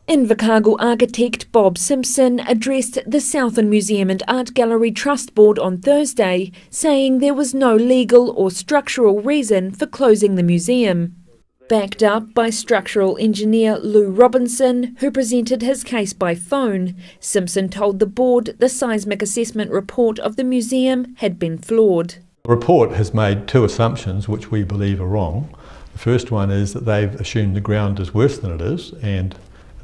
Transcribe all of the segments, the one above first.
Invercargill architect Bob Simpson addressed the Southland Museum and Art Gallery Trust Board on Thursday, saying there was no legal or structural reason for closing the museum. Backed up by structural engineer Lou Robinson, who presented his case by phone, Simpson told the board the seismic assessment report of the museum had been flawed. The report has made two assumptions which we believe are wrong. The first one is that they've assumed the ground is worse than it is, and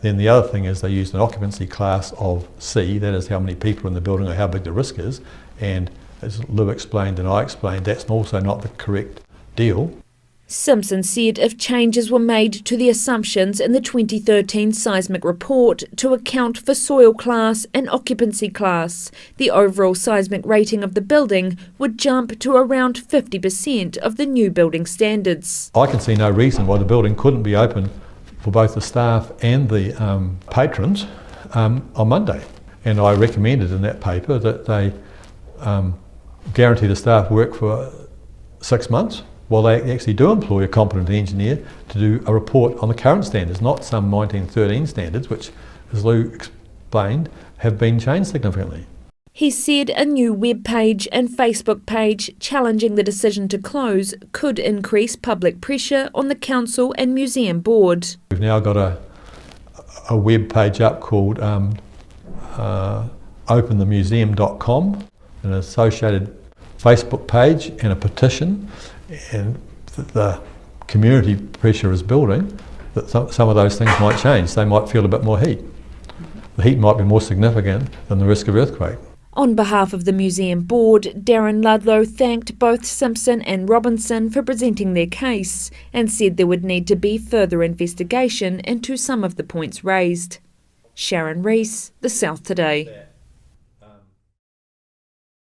then the other thing is they used an occupancy class of C, that is how many people in the building or how big the risk is, and as Lou explained and I explained, that's also not the correct deal. Simpson said if changes were made to the assumptions in the 2013 seismic report to account for soil class and occupancy class, the overall seismic rating of the building would jump to around 50% of the new building standards. I can see no reason why the building couldn't be open for both the staff and the patrons on Monday. And I recommended in that paper that they guarantee the staff work for 6 months while they actually do employ a competent engineer to do a report on the current standards, not some 1913 standards, which, as Lou explained, have been changed significantly. He said a new web page and Facebook page challenging the decision to close could increase public pressure on the council and museum board. We've now got a web page up called openthemuseum.com, an associated Facebook page and a petition, and the community pressure is building that some of those things might change. They might feel a bit more heat. The heat might be more significant than the risk of earthquake. On behalf of the museum board, Darren Ludlow thanked both Simpson and Robinson for presenting their case and said there would need to be further investigation into some of the points raised. Sharon Rees, The South Today.